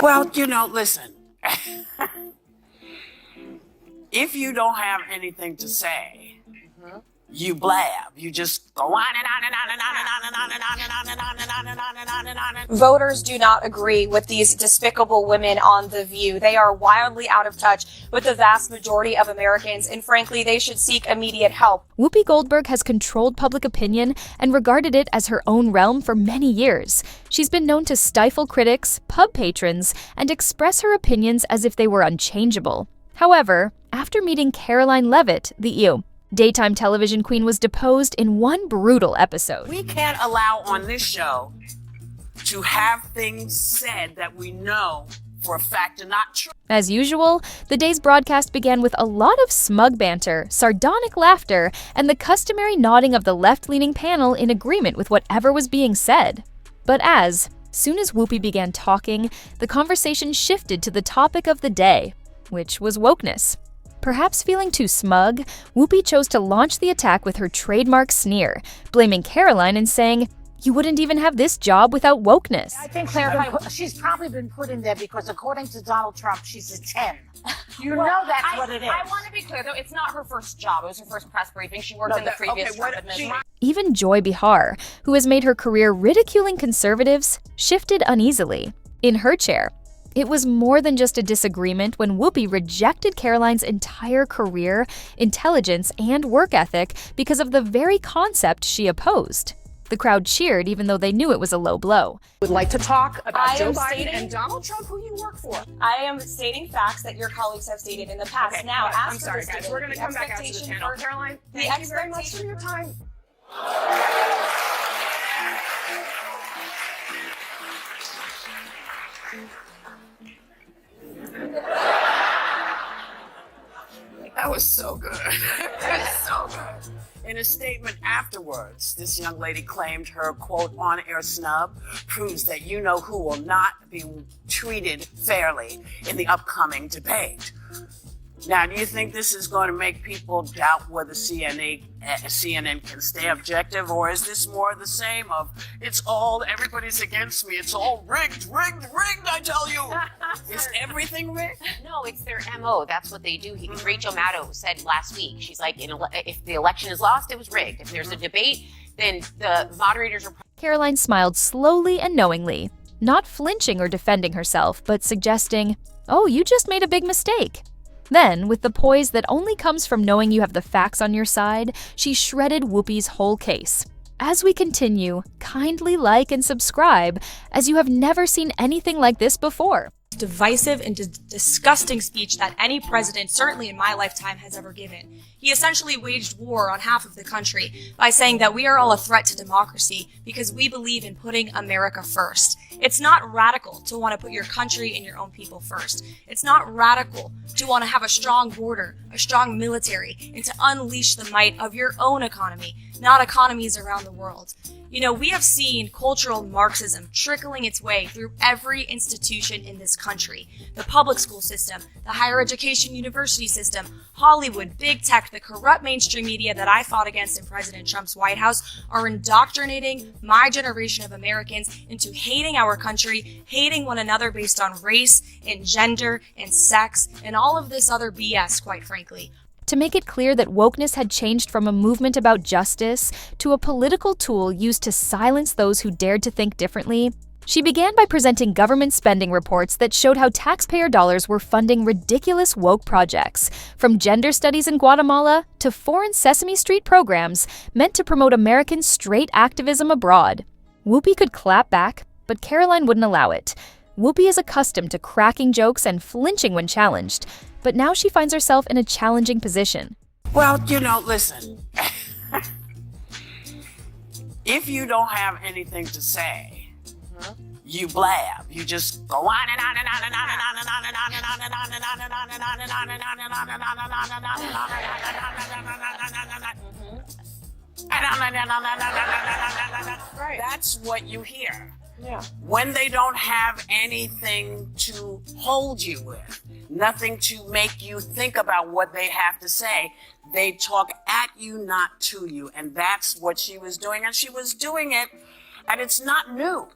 Well, listen. If you don't have anything to say, you blab. You just go on and on and on and on and on and on and on and on and on and on and on and on and on and on. Voters do not agree with these despicable women on The View. They are wildly out of touch with the vast majority of Americans, and frankly, they should seek immediate help. Whoopi Goldberg has controlled public opinion and regarded it as her own realm for many years. She's been known to stifle critics, pub patrons, and express her opinions as if they were unchangeable. However, after meeting Karoline Leavitt, the daytime television queen was deposed in one brutal episode. We can't allow on this show to have things said that we know for a fact are not true. As usual, the day's broadcast began with a lot of smug banter, sardonic laughter, and the customary nodding of the left-leaning panel in agreement with whatever was being said. But soon as Whoopi began talking, the conversation shifted to the topic of the day, which was wokeness. Perhaps feeling too smug, Whoopi chose to launch the attack with her trademark sneer, blaming Karoline and saying, "You wouldn't even have this job without wokeness." I think she's probably been put in there because according to Donald Trump, she's a 10. You know that's what it is. I want to be clear, though, it's not her first job. It was her first press briefing. She worked in the previous Trump administration. Even Joy Behar, who has made her career ridiculing conservatives, shifted uneasily. In her chair, it was more than just a disagreement when Whoopi rejected Karoline's entire career, intelligence, and work ethic because of the very concept she opposed. The crowd cheered even though they knew it was a low blow. Would like to talk about Joe Biden and Donald Trump, who you work for. I am stating facts that your colleagues have stated in the past. Okay, now, I'm sorry, guys. We're going to come back out to the channel. Karoline, thank you very much for your time. That was so good. That was so good. In a statement afterwards, this young lady claimed her, quote, on-air snub proves that you-know-who will not be treated fairly in the upcoming debate. Now, do you think this is going to make people doubt whether CNN can stay objective, or is this more the same of, everybody's against me, it's all rigged, I tell you. Is everything rigged? No, it's their MO. That's what they do. Rachel Maddow said last week, she's like, if the election is lost, it was rigged. If there's a debate, then the moderators are... Karoline smiled slowly and knowingly, not flinching or defending herself, but suggesting, "Oh, you just made a big mistake." Then, with the poise that only comes from knowing you have the facts on your side, she shredded Whoopi's whole case. As we continue, kindly like and subscribe, as you have never seen anything like this before. Divisive and disgusting speech that any president, certainly in my lifetime, has ever given. He essentially waged war on half of the country by saying that we are all a threat to democracy because we believe in putting America first. It's not radical to want to put your country and your own people first. It's not radical to want to have a strong border, a strong military, and to unleash the might of your own economy, not economies around the world. You know, we have seen cultural Marxism trickling its way through every institution in this country. The public school system, the higher education university system, Hollywood, big tech, the corrupt mainstream media that I fought against in President Trump's White House are indoctrinating my generation of Americans into hating our country, hating one another based on race and gender and sex and all of this other BS, quite frankly. To make it clear that wokeness had changed from a movement about justice to a political tool used to silence those who dared to think differently, she began by presenting government spending reports that showed how taxpayer dollars were funding ridiculous woke projects, from gender studies in Guatemala to foreign Sesame Street programs meant to promote American straight activism abroad. Whoopi could clap back, but Karoline wouldn't allow it. Whoopi is accustomed to cracking jokes and flinching when challenged, but now she finds herself in a challenging position. Well, listen. If you don't have anything to say, you blab. You just go on and on and on and on and on and on and on and on and on and on and on and on and on and on and on and on and on and on and on. That's what you hear. Yeah. When they don't have anything to hold you with, nothing to make you think about what they have to say, they talk at you, not to you. And that's what she was doing. And she was doing it, and it's not new.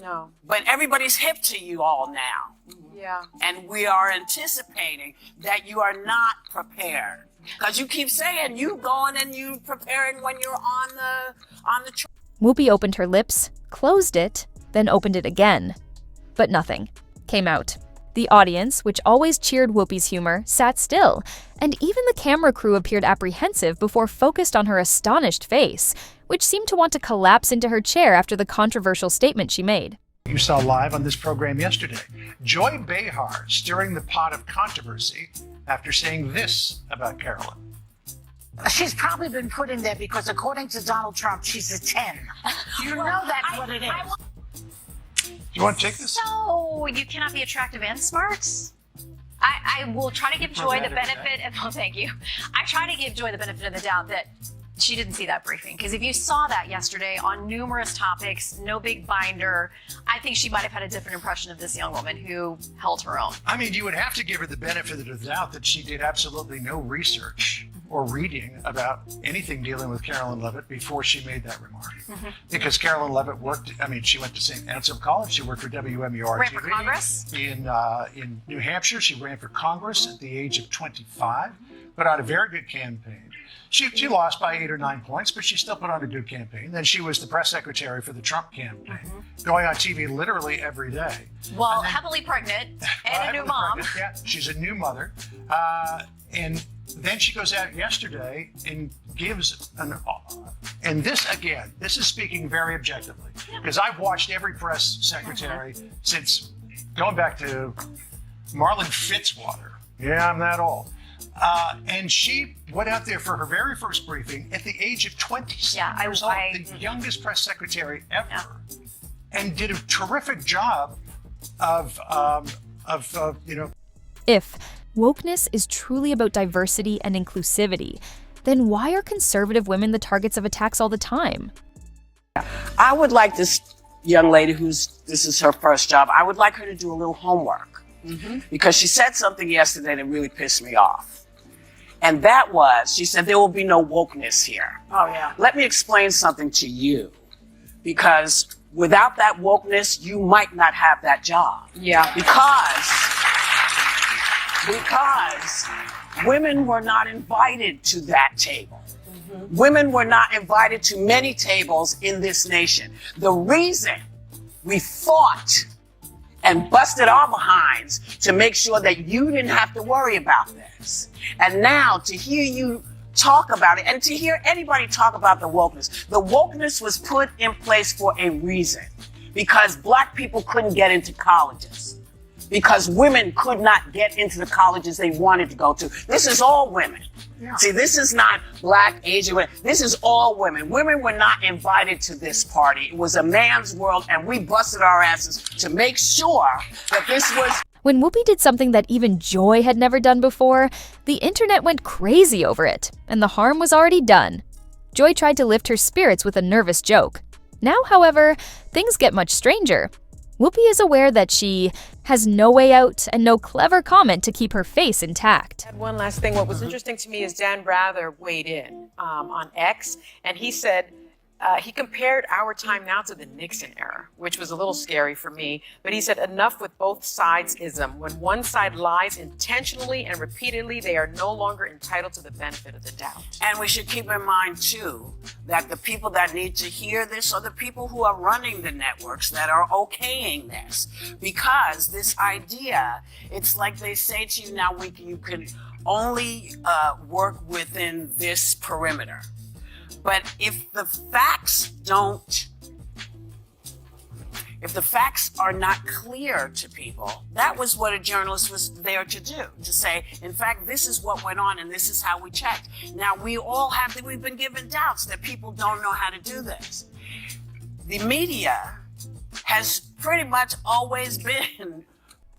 No. But everybody's hip to you all now. Yeah. And we are anticipating that you are not prepared. Because you keep saying you going and you preparing when you're on the train. Whoopi opened her lips, closed it, then opened it again. But nothing came out. The audience, which always cheered Whoopi's humor, sat still, and even the camera crew appeared apprehensive before focused on her astonished face, which seemed to want to collapse into her chair after the controversial statement she made. You saw live on this program yesterday. Joy Behar stirring the pot of controversy after saying this about Karoline. She's probably been put in there because according to Donald Trump, she's a 10. You know that's what it is. Do you want to take this? No, you cannot be attractive and smart. I will try to give Joy the benefit of, oh, thank you. I try to give Joy the benefit of the doubt that she didn't see that briefing. Because if you saw that yesterday on numerous topics, no big binder, I think she might have had a different impression of this young woman who held her own. I mean, you would have to give her the benefit of the doubt that she did absolutely no research or reading about anything dealing with Karoline Leavitt before she made that remark. Because Karoline Leavitt worked, I mean, she went to St. Ansel College, she worked for WMUR Ran TV. for Congress? In New Hampshire, she ran for Congress at the age of 25, put out a very good campaign. She lost by 8 or 9 points, but she still put on a good campaign. Then she was the press secretary for the Trump campaign, going on TV literally every day. Well, heavily pregnant and a new mom. Pregnant. Yeah, she's a new mother. And then she goes out yesterday and gives and this again, this is speaking very objectively, because I've watched every press secretary since going back to Marlon Fitzwater. Yeah, I'm that old. And she went out there for her very first briefing at the age of 27 years old, the youngest press secretary ever, and did a terrific job of If wokeness is truly about diversity and inclusivity, then why are conservative women the targets of attacks all the time? I would like this young lady this is her first job, I would like her to do a little homework. Because she said something yesterday that really pissed me off. And that was, she said, there will be no wokeness here. Oh, yeah. Let me explain something to you. Because without that wokeness, you might not have that job. Yeah. Because women were not invited to that table. Women were not invited to many tables in this nation. The reason we fought and busted our behinds to make sure that you didn't have to worry about this. And now to hear you talk about it and to hear anybody talk about the wokeness was put in place for a reason. Because black people couldn't get into colleges. Because women could not get into the colleges they wanted to go to. This is all women. Yeah. See, this is not black, Asian women. This is all women. Women were not invited to this party. It was a man's world, and we busted our asses to make sure that this was... When Whoopi did something that even Joy had never done before, the internet went crazy over it, and the harm was already done. Joy tried to lift her spirits with a nervous joke. Now, however, things get much stranger. Whoopi is aware that she has no way out and no clever comment to keep her face intact. One last thing. What was interesting to me is Dan Rather weighed in on X, and he said he compared our time now to the Nixon era, which was a little scary for me. But he said, enough with both sides-ism. When one side lies intentionally and repeatedly, they are no longer entitled to the benefit of the doubt. And we should keep in mind, too, that the people that need to hear this are the people who are running the networks that are okaying this. Because this idea, it's like they say to you now, you can only work within this perimeter. But if the facts are not clear to people, that was what a journalist was there to do, to say, in fact, this is what went on and this is how we checked. Now, we've been given doubts that people don't know how to do this. The media has pretty much always been...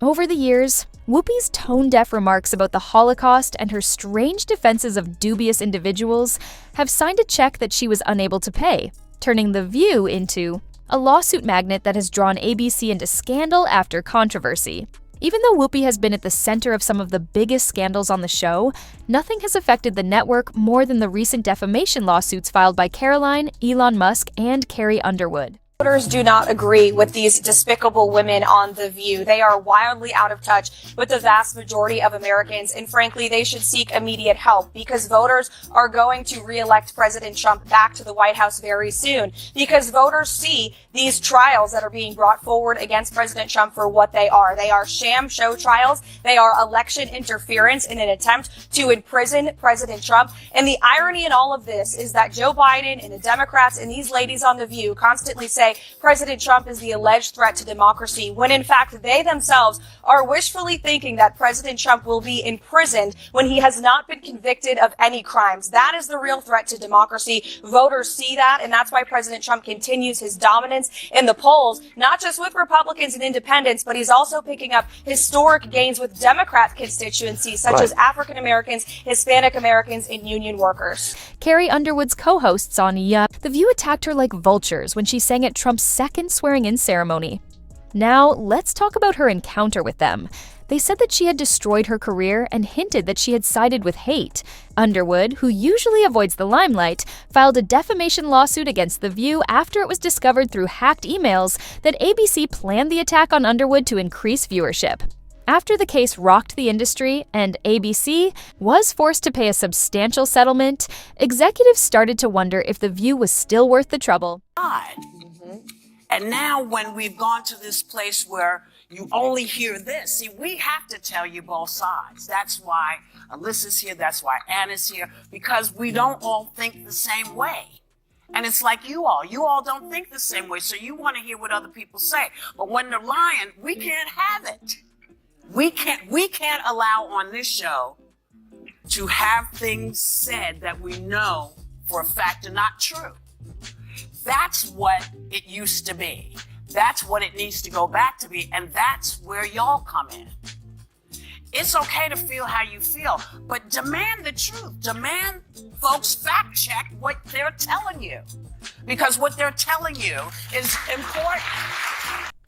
Over the years, Whoopi's tone-deaf remarks about the Holocaust and her strange defenses of dubious individuals have signed a check that she was unable to pay, turning The View into a lawsuit magnet that has drawn ABC into scandal after controversy. Even though Whoopi has been at the center of some of the biggest scandals on the show, nothing has affected the network more than the recent defamation lawsuits filed by Karoline, Elon Musk, and Carrie Underwood. Voters do not agree with these despicable women on The View. They are wildly out of touch with the vast majority of Americans, and frankly, they should seek immediate help because voters are going to re-elect President Trump back to the White House very soon because voters see these trials that are being brought forward against President Trump for what they are. They are sham show trials. They are election interference in an attempt to imprison President Trump. And the irony in all of this is that Joe Biden and the Democrats and these ladies on The View constantly say President Trump is the alleged threat to democracy, when in fact they themselves are wishfully thinking that President Trump will be imprisoned when he has not been convicted of any crimes. That is the real threat to democracy. Voters see that, and that's why President Trump continues his dominance in the polls, not just with Republicans and independents, but he's also picking up historic gains with Democrat constituencies such as African Americans, Hispanic Americans, and union workers. Carrie Underwood's co-hosts on The View attacked her like vultures when she sang at Trump's second swearing-in ceremony. Now, let's talk about her encounter with them. They said that she had destroyed her career and hinted that she had sided with hate. Underwood, who usually avoids the limelight, filed a defamation lawsuit against The View after it was discovered through hacked emails that ABC planned the attack on Underwood to increase viewership. After the case rocked the industry and ABC was forced to pay a substantial settlement, executives started to wonder if The View was still worth the trouble. And now when we've gone to this place where you only hear this, see, we have to tell you both sides. That's why Alyssa's here, that's why Anna's here, because we don't all think the same way. And it's like you all don't think the same way, so you want to hear what other people say. But when they're lying, we can't have it. We can't allow on this show to have things said that we know for a fact are not true. That's what it used to be. That's what it needs to go back to be, and that's where y'all come in. It's okay to feel how you feel, but demand the truth. Demand folks fact check what they're telling you, because what they're telling you is important.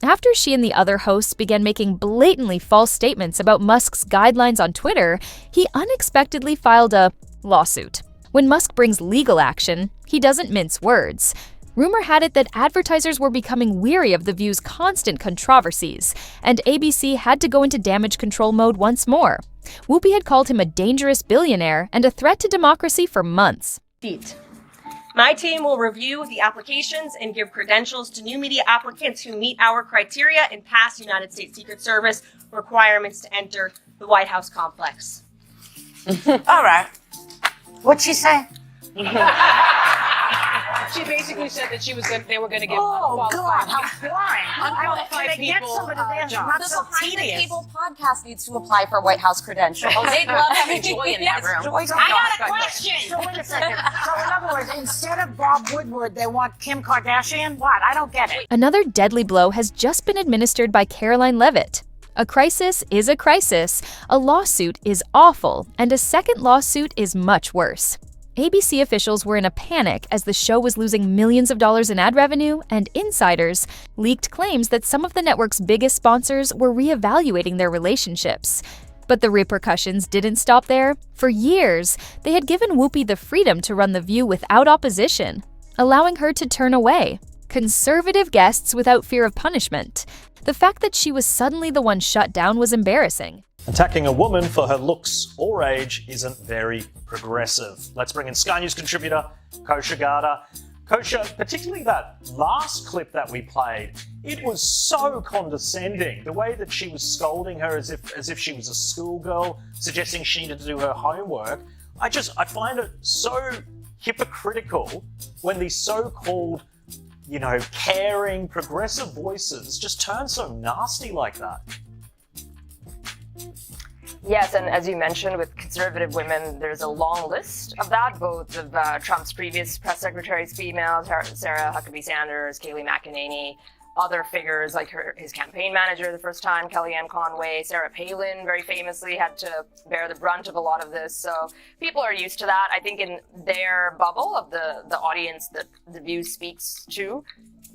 After she and the other hosts began making blatantly false statements about Musk's guidelines on Twitter, he unexpectedly filed a lawsuit. When Musk brings legal action, he doesn't mince words. Rumor had it that advertisers were becoming weary of The View's constant controversies, and ABC had to go into damage control mode once more. Whoopi had called him a dangerous billionaire and a threat to democracy for months. My team will review the applications and give credentials to new media applicants who meet our criteria and pass United States Secret Service requirements to enter the White House complex. All right. What'd she say? She basically said that they were going to give Oh, God, unqualified how boring. unqualified Can they get people somebody there jobs. not The so Behind the tedious? Table podcast needs to apply for White House credentials. They'd love having Joy in that room. Joy's on I the- got a question. So wait a second. So in other words, instead of Bob Woodward, they want Kim Kardashian? What? I don't get it. Another deadly blow has just been administered by Karoline Leavitt. A crisis is a crisis, a lawsuit is awful, and a second lawsuit is much worse. ABC officials were in a panic as the show was losing millions of dollars in ad revenue, and insiders leaked claims that some of the network's biggest sponsors were reevaluating their relationships. But the repercussions didn't stop there. For years, they had given Whoopi the freedom to run The View without opposition, allowing her to turn away conservative guests without fear of punishment. The fact that she was suddenly the one shut down was embarrassing. Attacking a woman for her looks or age isn't very progressive. Let's bring in Sky News contributor Kosha Garda. Kosha, particularly that last clip that we played, it was so condescending. The way that she was scolding her as if she was a schoolgirl, suggesting she needed to do her homework. I find it so hypocritical when these so-called, caring, progressive voices just turn so nasty like that. Yes, and as you mentioned, with conservative women, there's a long list of that, both of Trump's previous press secretaries, females, Sarah Huckabee Sanders, Kayleigh McEnany, other figures like his campaign manager the first time, Kellyanne Conway, Sarah Palin very famously had to bear the brunt of a lot of this. So people are used to that. I think in their bubble of the audience that The View speaks to,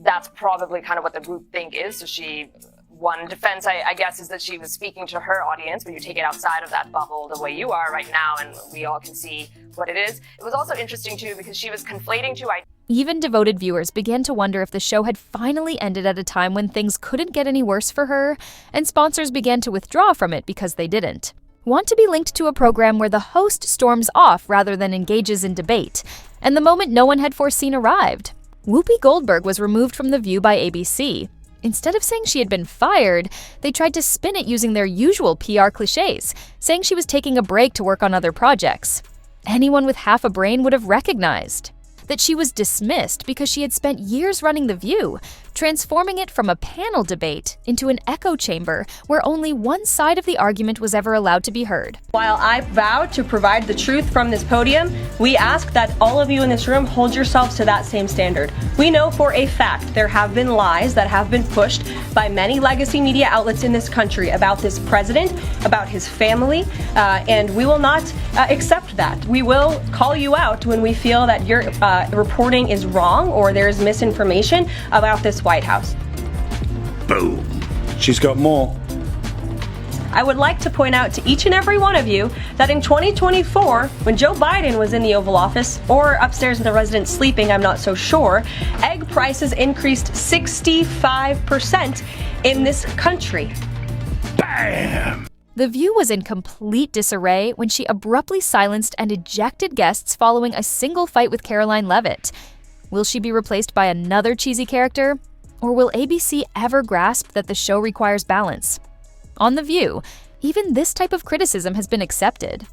that's probably kind of what the group think is. So she One defense, I guess, is that she was speaking to her audience. When you take it outside of that bubble the way you are right now, and we all can see what it is. It was also interesting, too, because she was conflating two ideas. Even devoted viewers began to wonder if the show had finally ended at a time when things couldn't get any worse for her, and sponsors began to withdraw from it because they didn't. Want to be linked to a program where the host storms off rather than engages in debate, and the moment no one had foreseen arrived. Whoopi Goldberg was removed from The View by ABC. Instead of saying she had been fired, they tried to spin it using their usual PR cliches, saying she was taking a break to work on other projects. Anyone with half a brain would have recognized that she was dismissed because she had spent years running The View, transforming it from a panel debate into an echo chamber where only one side of the argument was ever allowed to be heard. While I vow to provide the truth from this podium, we ask that all of you in this room hold yourselves to that same standard. We know for a fact there have been lies that have been pushed by many legacy media outlets in this country about this president, about his family, and we will not accept that. We will call you out when we feel that your reporting is wrong or there is misinformation about this White House. Boom. She's got more. I would like to point out to each and every one of you that in 2024, when Joe Biden was in the Oval Office, or upstairs in the residence sleeping, I'm not so sure, egg prices increased 65% in this country. Bam! The View was in complete disarray when she abruptly silenced and ejected guests following a single fight with Karoline Leavitt. Will she be replaced by another cheesy character? Or will ABC ever grasp that the show requires balance? On The View, even this type of criticism has been accepted.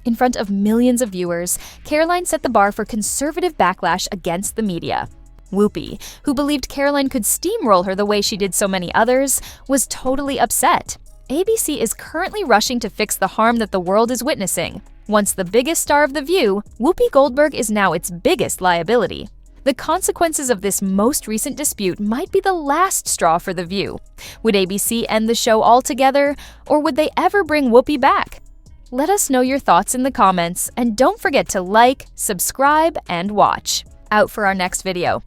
In front of millions of viewers, Karoline set the bar for conservative backlash against the media. Whoopi, who believed Karoline could steamroll her the way she did so many others, was totally upset. ABC is currently rushing to fix the harm that the world is witnessing. Once the biggest star of The View, Whoopi Goldberg is now its biggest liability. The consequences of this most recent dispute might be the last straw for The View. Would ABC end the show altogether, or would they ever bring Whoopi back? Let us know your thoughts in the comments, and don't forget to like, subscribe, and watch. Out for our next video.